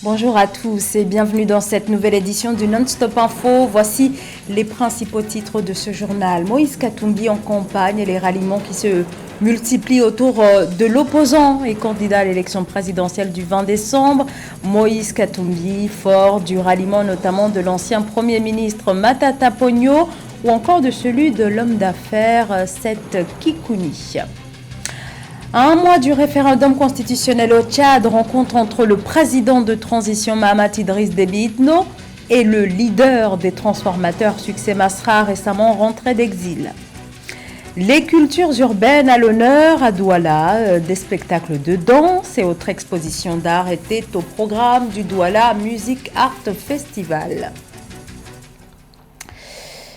Bonjour à tous et bienvenue dans cette nouvelle édition du Non-Stop Info. Voici les principaux titres de ce journal. Moïse Katumbi en campagne et les ralliements qui se multiplient autour de l'opposant et candidat à l'élection présidentielle du 20 décembre. Moïse Katumbi, fort du ralliement notamment de l'ancien Premier ministre Matata Ponyo ou encore de celui de l'homme d'affaires Seth Kikouni. À un mois du référendum constitutionnel au Tchad, rencontre entre le président de transition Mahamat Idriss Déby Itno et le leader des transformateurs Succès Masra, récemment rentré d'exil. Les cultures urbaines à l'honneur à Douala, des spectacles de danse et autres expositions d'art étaient au programme du Douala Music Art Festival.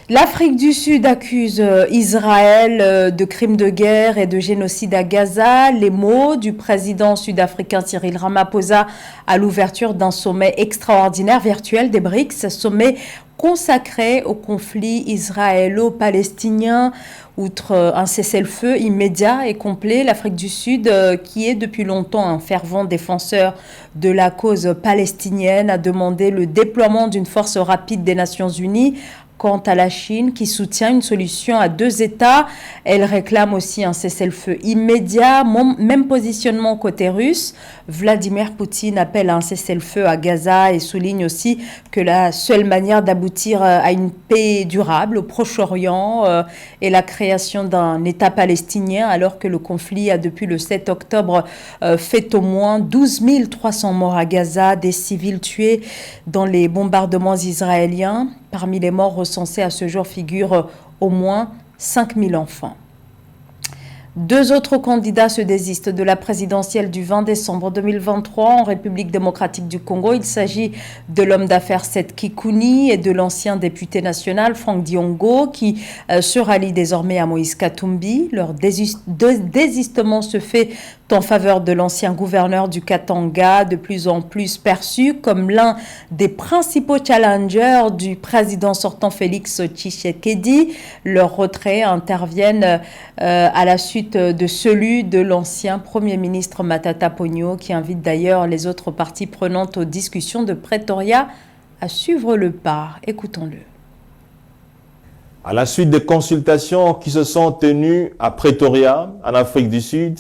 L'Afrique du Sud accuse Israël de crimes de guerre et de génocide à Gaza. Les mots du président sud-africain Cyril Ramaphosa à l'ouverture d'un sommet extraordinaire virtuel des BRICS, sommet consacré au conflit israélo-palestinien. Outre un cessez-le-feu immédiat et complet, l'Afrique du Sud, qui est depuis longtemps un fervent défenseur de la cause palestinienne, a demandé le déploiement d'une force rapide des Nations Unies. Quant à la Chine, qui soutient une solution à deux États, elle réclame aussi un cessez-le-feu immédiat, même positionnement côté russe. Vladimir Poutine appelle à un cessez-le-feu à Gaza et souligne aussi que la seule manière d'aboutir à une paix durable au Proche-Orient est la création d'un État palestinien, alors que le conflit a depuis le 7 octobre fait au moins 12 300 morts à Gaza, des civils tués dans les bombardements israéliens. Parmi les morts recensés à ce jour figurent au moins 5000 enfants. Deux autres candidats se désistent de la présidentielle du 20 décembre 2023 en République démocratique du Congo. Il s'agit de l'homme d'affaires Seth Kikouni et de l'ancien député national Frank Diongo qui se rallient désormais à Moïse Katumbi. Leur désistement se fait en faveur de l'ancien gouverneur du Katanga, de plus en plus perçu comme l'un des principaux challengers du président sortant Félix Tshisekedi. Leur retrait interviennent à la suite de celui de l'ancien Premier ministre Matata Ponyo, qui invite d'ailleurs les autres parties prenantes aux discussions de Pretoria à suivre le pas. Écoutons-le. À la suite des consultations qui se sont tenues à Pretoria, en Afrique du Sud,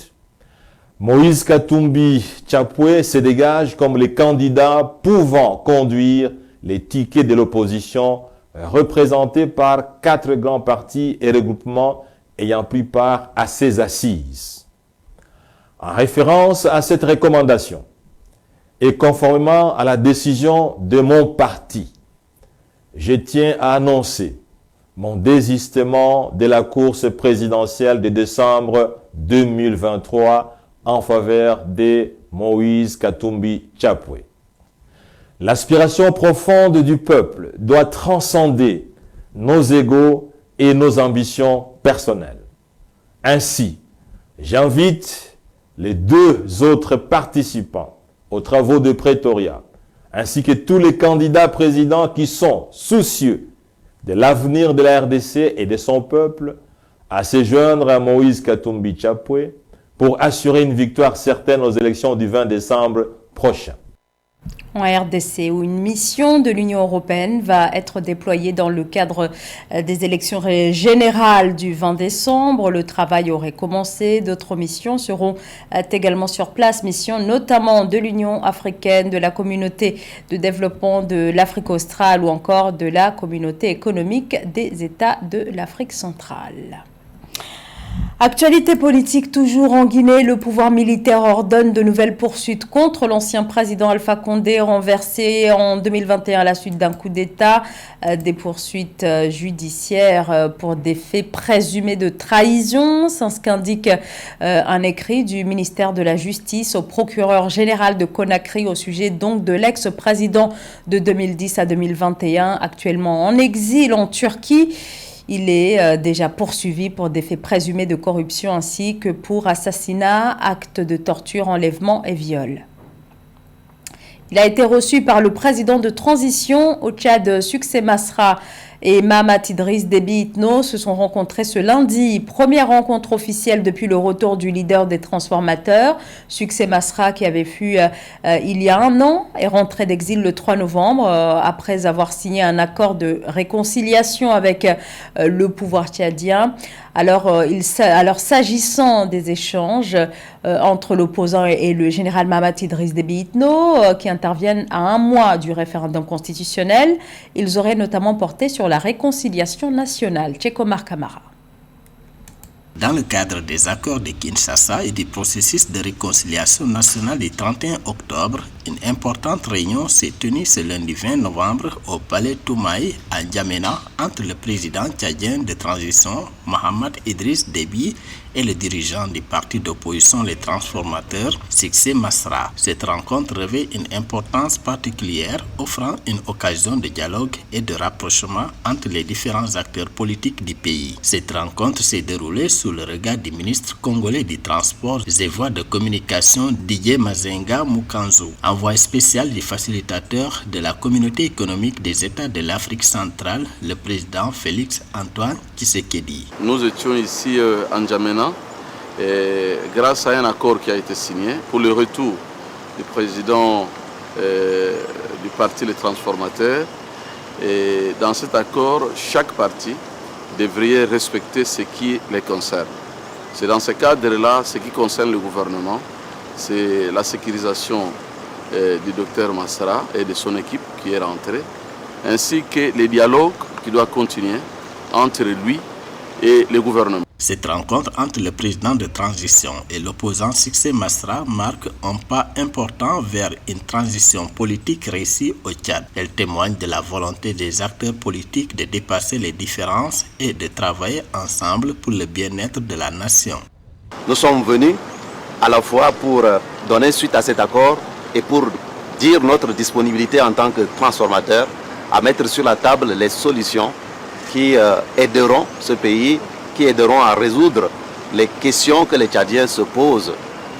Moïse Katumbi Chapwe se dégage comme les candidats pouvant conduire les tickets de l'opposition représentés par 4 grands partis et regroupements ayant pris part à ces assises. En référence à cette recommandation et conformément à la décision de mon parti, je tiens à annoncer mon désistement de la course présidentielle de décembre 2023 en faveur de Moïse Katumbi Chapwe. L'aspiration profonde du peuple doit transcender nos égos et nos ambitions personnelles. Ainsi, j'invite les deux autres participants aux travaux de Pretoria, ainsi que tous les candidats présidents qui sont soucieux de l'avenir de la RDC et de son peuple, à se joindre à Moïse Katumbi Chapwe pour assurer une victoire certaine aux élections du 20 décembre prochain. En RDC, où une mission de l'Union européenne va être déployée dans le cadre des élections générales du 20 décembre. Le travail aurait commencé. D'autres missions seront également sur place. Missions notamment de l'Union africaine, de la communauté de développement de l'Afrique australe ou encore de la communauté économique des États de l'Afrique centrale. Actualité politique toujours en Guinée, le pouvoir militaire ordonne de nouvelles poursuites contre l'ancien président Alpha Condé renversé en 2021 à la suite d'un coup d'État. Des poursuites judiciaires pour des faits présumés de trahison. C'est ce qu'indique un écrit du ministère de la Justice au procureur général de Conakry au sujet donc de l'ex-président de 2010 à 2021, actuellement en exil en Turquie. Il est déjà poursuivi pour des faits présumés de corruption ainsi que pour assassinat, actes de torture, enlèvement et viol. Il a été reçu par le président de transition au Tchad, Succès Masra, et Mahamat Idriss Déby Itno se sont rencontrés ce lundi. Première rencontre officielle depuis le retour du leader des transformateurs, Succès Masra, qui avait fui il y a un an, est rentré d'exil le 3 novembre après avoir signé un accord de réconciliation avec le pouvoir tchadien. Alors s'agissant des échanges entre l'opposant et le général Mahamat Idriss Déby Itno, qui interviennent à un mois du référendum constitutionnel, ils auraient notamment porté sur la réconciliation nationale. Tchekomar Kamara. Dans le cadre des accords de Kinshasa et du processus de réconciliation nationale du 31 octobre, une importante réunion s'est tenue ce lundi 20 novembre au palais Toumaï à N'Djamena entre le président tchadien de transition Mahamat Idriss Déby et le dirigeant du parti d'opposition Les Transformateurs, Succès Masra. Cette rencontre revêt une importance particulière, offrant une occasion de dialogue et de rapprochement entre les différents acteurs politiques du pays. Cette rencontre s'est déroulée sous le regard du ministre congolais du Transport et Voies de Communication Didier Mazenga Mukanzu, envoyé spécial du facilitateur de la communauté économique des États de l'Afrique centrale, le président Félix Antoine Tshisekedi. Nous étions ici à N'Djamena et grâce à un accord qui a été signé pour le retour du président du parti Les Transformateurs. Et dans cet accord, chaque parti devrait respecter ce qui les concerne. C'est dans ce cadre-là, ce qui concerne le gouvernement, c'est la sécurisation du docteur Masra et de son équipe qui est rentrée, ainsi que les dialogues qui doivent continuer entre lui et le gouvernement. Cette rencontre entre le président de transition et l'opposant Succès Masra marque un pas important vers une transition politique réussie au Tchad. Elle témoigne de la volonté des acteurs politiques de dépasser les différences et de travailler ensemble pour le bien-être de la nation. Nous sommes venus à la fois pour donner suite à cet accord et pour dire notre disponibilité en tant que transformateur à mettre sur la table les solutions qui aideront ce pays, qui aideront à résoudre les questions que les Tchadiens se posent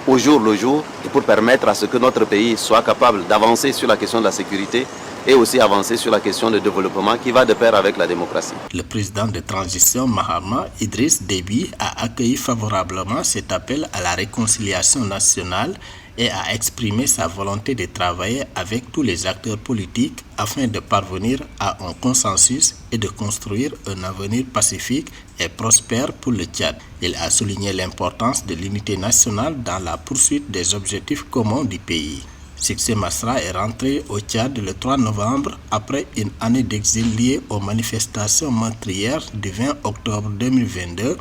au jour le jour et pour permettre à ce que notre pays soit capable d'avancer sur la question de la sécurité et aussi avancer sur la question de développement qui va de pair avec la démocratie. Le président de transition Mahamat Idriss Déby a accueilli favorablement cet appel à la réconciliation nationale et a exprimé sa volonté de travailler avec tous les acteurs politiques afin de parvenir à un consensus et de construire un avenir pacifique et prospère pour le Tchad. Il a souligné l'importance de l'unité nationale dans la poursuite des objectifs communs du pays. Succès Masra est rentré au Tchad le 3 novembre après une année d'exil liée aux manifestations meurtrières du 20 octobre 2022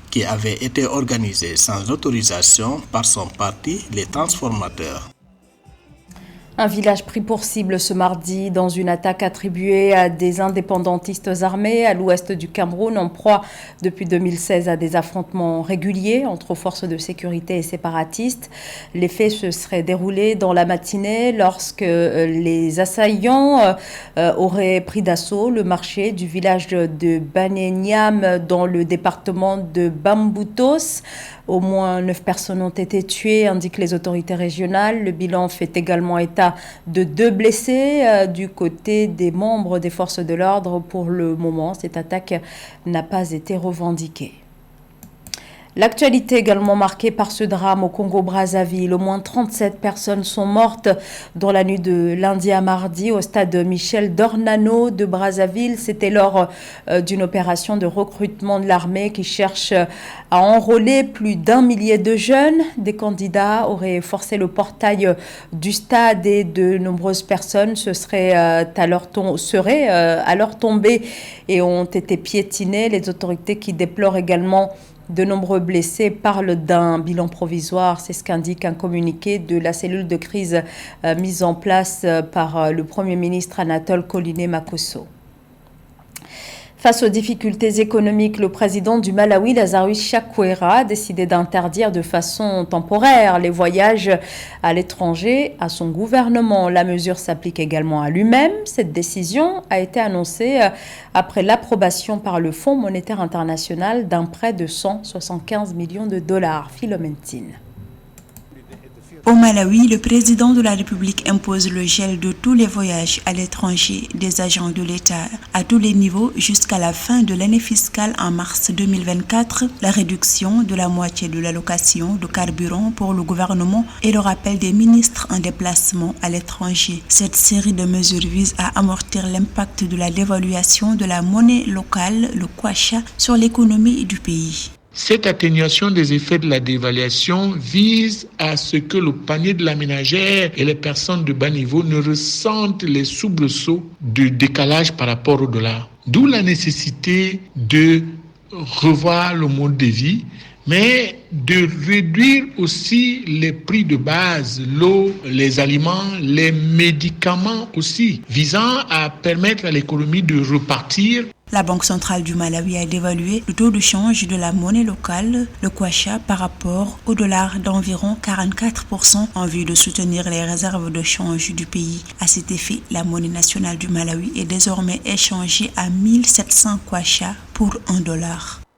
qui avait été organisé sans autorisation par son parti, les Transformateurs. Un village pris pour cible ce mardi dans une attaque attribuée à des indépendantistes armés à l'ouest du Cameroun, en proie depuis 2016 à des affrontements réguliers entre forces de sécurité et séparatistes. Les faits se seraient déroulés dans la matinée lorsque les assaillants auraient pris d'assaut le marché du village de Banéniam dans le département de Bamboutos. Au moins 9 personnes ont été tuées, indiquent les autorités régionales. Le bilan fait également état de 2 blessés du côté des membres des forces de l'ordre. Pour le moment, cette attaque n'a pas été revendiquée. L'actualité également marquée par ce drame au Congo-Brazzaville. Au moins 37 personnes sont mortes dans la nuit de lundi à mardi au stade Michel Dornano de Brazzaville. C'était lors d'une opération de recrutement de l'armée qui cherche à enrôler plus d'1 millier de jeunes. Des candidats auraient forcé le portail du stade et de nombreuses personnes seraient à leur tombée et ont été piétinées. Les autorités qui déplorent également de nombreux blessés parlent d'un bilan provisoire. C'est ce qu'indique un communiqué de la cellule de crise mise en place par le Premier ministre Anatole Koliné-Makosso. Face aux difficultés économiques, le président du Malawi, Lazarus Chakwera, a décidé d'interdire de façon temporaire les voyages à l'étranger à son gouvernement. La mesure s'applique également à lui-même. Cette décision a été annoncée après l'approbation par le Fonds monétaire international d'un prêt de 175 millions de dollars. Philomène Tine. Au Malawi, le président de la République impose le gel de tous les voyages à l'étranger des agents de l'État à tous les niveaux jusqu'à la fin de l'année fiscale en mars 2024, la réduction de la moitié de l'allocation de carburant pour le gouvernement et le rappel des ministres en déplacement à l'étranger. Cette série de mesures vise à amortir l'impact de la dévaluation de la monnaie locale, le kwacha, sur l'économie du pays. Cette atténuation des effets de la dévaluation vise à ce que le panier de la ménagère et les personnes de bas niveau ne ressentent les soubresauts de décalage par rapport au dollar. D'où la nécessité de revoir le mode de vie, mais de réduire aussi les prix de base, l'eau, les aliments, les médicaments aussi, visant à permettre à l'économie de repartir. La Banque centrale du Malawi a dévalué le taux de change de la monnaie locale, le kwacha, par rapport au dollar d'environ 44% en vue de soutenir les réserves de change du pays. À cet effet, la monnaie nationale du Malawi est désormais échangée à 1700 kwacha pour $1.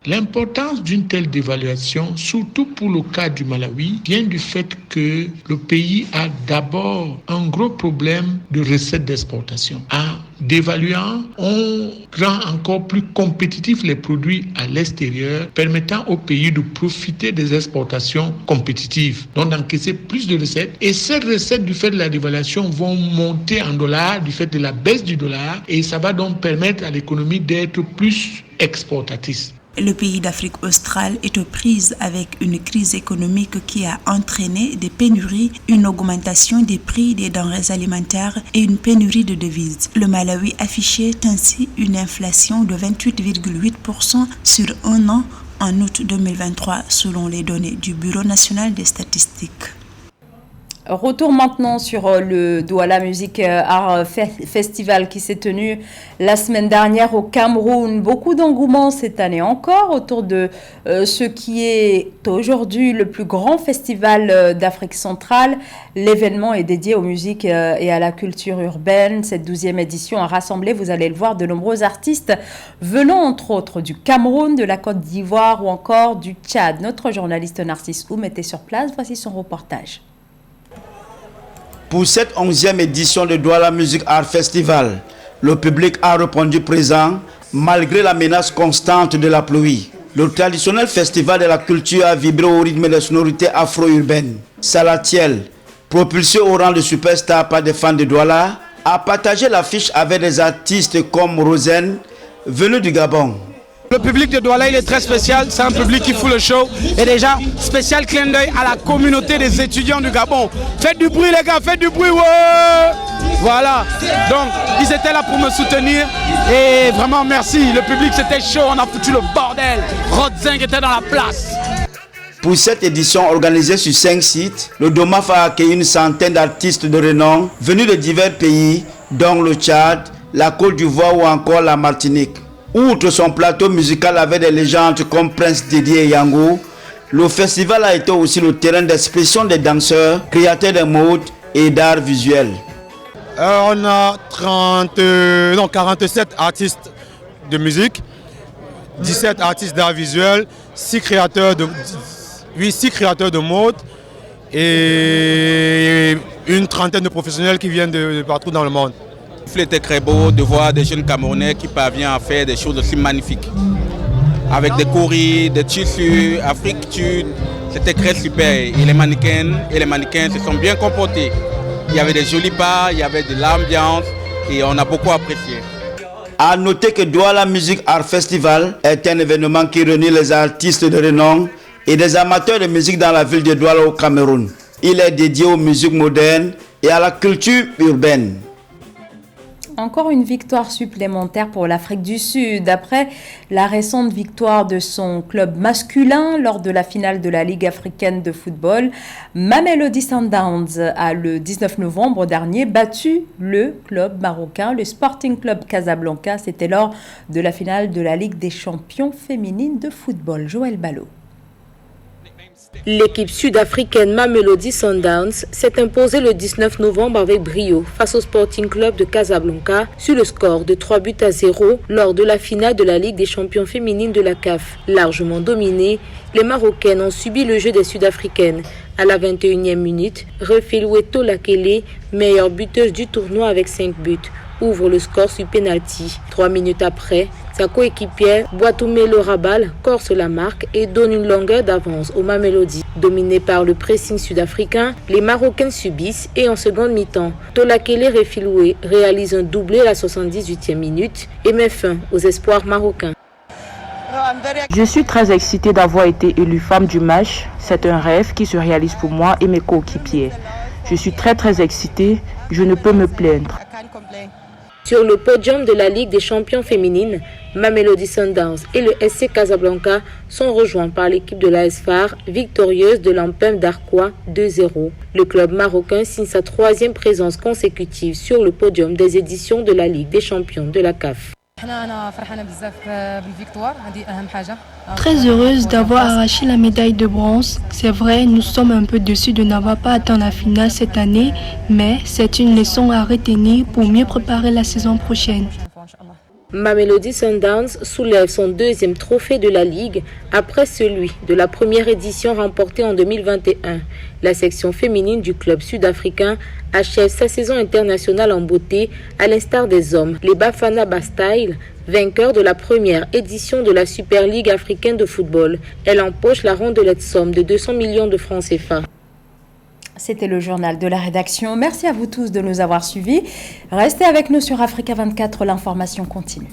L'importance d'une telle dévaluation, surtout pour le cas du Malawi, vient du fait que le pays a d'abord un gros problème de recettes d'exportation. En dévaluant, on rend encore plus compétitifs les produits à l'extérieur, permettant au pays de profiter des exportations compétitives, donc d'encaisser plus de recettes. Et ces recettes, du fait de la dévaluation, vont monter en dollars, du fait de la baisse du dollar, et ça va donc permettre à l'économie d'être plus exportatrice. Le pays d'Afrique australe est aux prises avec une crise économique qui a entraîné des pénuries, une augmentation des prix des denrées alimentaires et une pénurie de devises. Le Malawi affichait ainsi une inflation de 28,8% sur un an en août 2023 selon les données du Bureau national des statistiques. Retour maintenant sur le Douala Music Art Festival qui s'est tenu la semaine dernière au Cameroun. Beaucoup d'engouement cette année encore autour de ce qui est aujourd'hui le plus grand festival d'Afrique centrale. L'événement est dédié aux musiques et à la culture urbaine. Cette 12e édition a rassemblé, vous allez le voir, de nombreux artistes venant entre autres du Cameroun, de la Côte d'Ivoire ou encore du Tchad. Notre journaliste Narcisse Oum était sur place. Voici son reportage. Pour cette 11e édition de Douala Music Art Festival, le public a répondu présent malgré la menace constante de la pluie. Le traditionnel festival de la culture a vibré au rythme des sonorités afro-urbaines. Salatiel, propulsé au rang de superstar par des fans de Douala, a partagé l'affiche avec des artistes comme Rosen, venu du Gabon. Le public de Douala, il est très spécial, c'est un public qui fout le show. Et déjà, spécial clin d'œil à la communauté des étudiants du Gabon. Faites du bruit les gars, faites du bruit, ouais. Voilà, donc ils étaient là pour me soutenir. Et vraiment merci, le public c'était chaud, on a foutu le bordel. Rodzing était dans la place. Pour cette édition organisée sur 5 sites, le DOMAF a accueilli une centaine d'artistes de renom venus de divers pays, dont le Tchad, la Côte d'Ivoire ou encore la Martinique. Outre son plateau musical avec des légendes comme Prince Didier et Yango, le festival a été aussi le terrain d'expression des danseurs, créateurs de mode et d'art visuel. On a 47 artistes de musique, 17 artistes d'art visuel, 6 créateurs de mode et une trentaine de professionnels qui viennent de partout dans le monde. C'était très beau de voir des jeunes Camerounais qui parviennent à faire des choses aussi magnifiques. Avec des courriers, des tissus, africtudes, c'était très super. Et les mannequins se sont bien comportés. Il y avait des jolis pas, il y avait de l'ambiance et on a beaucoup apprécié. À noter que Douala Music Art Festival est un événement qui réunit les artistes de renom et des amateurs de musique dans la ville de Douala au Cameroun. Il est dédié aux musiques modernes et à la culture urbaine. Encore une victoire supplémentaire pour l'Afrique du Sud. Après la récente victoire de son club masculin lors de la finale de la Ligue africaine de football, Mamelodi Sundowns a le 19 novembre dernier battu le club marocain, le Sporting Club Casablanca. C'était lors de la finale de la Ligue des champions féminines de football. Joël Ballot. L'équipe sud-africaine Mamelodi Sundowns s'est imposée le 19 novembre avec brio face au Sporting Club de Casablanca sur le score de 3-0 lors de la finale de la Ligue des champions féminines de la CAF. Largement dominée, les Marocaines ont subi le jeu des Sud-Africaines. À la 21e minute, Refilwe Tolakele, meilleure buteuse du tournoi avec 5 buts, ouvre le score sur pénalty. 3 minutes après, sa coéquipière Boitoumelo Rabal corse la marque et donne une longueur d'avance au Mamelodi. Dominée par le pressing sud-africain, les Marocaines subissent et en seconde mi-temps, Tolakele Refilwe réalise un doublé à la 78e minute et met fin aux espoirs marocains. Je suis très excitée d'avoir été élue femme du match. C'est un rêve qui se réalise pour moi et mes coéquipiers. Je suis très excitée, je ne peux me plaindre. Sur le podium de la Ligue des champions féminines, Mamelodi Sundowns et le SC Casablanca sont rejoints par l'équipe de l'AS FAR, victorieuse de l'Ampem d'Arquois 2-0. Le club marocain signe sa 3e présence consécutive sur le podium des éditions de la Ligue des champions de la CAF. Très heureuse d'avoir arraché la médaille de bronze. C'est vrai, nous sommes un peu déçus de n'avoir pas atteint la finale cette année, mais c'est une leçon à retenir pour mieux préparer la saison prochaine. Mamelodi Sundowns soulève son 2e trophée de la Ligue après celui de la première édition remportée en 2021. La section féminine du club sud-africain achève sa saison internationale en beauté à l'instar des hommes. Les Bafana Bastille, vainqueurs de la première édition de la Super League africaine de football, elle empoche la rondelette somme de 200 millions de francs CFA. C'était le journal de la rédaction. Merci à vous tous de nous avoir suivis. Restez avec nous sur Africa 24, l'information continue.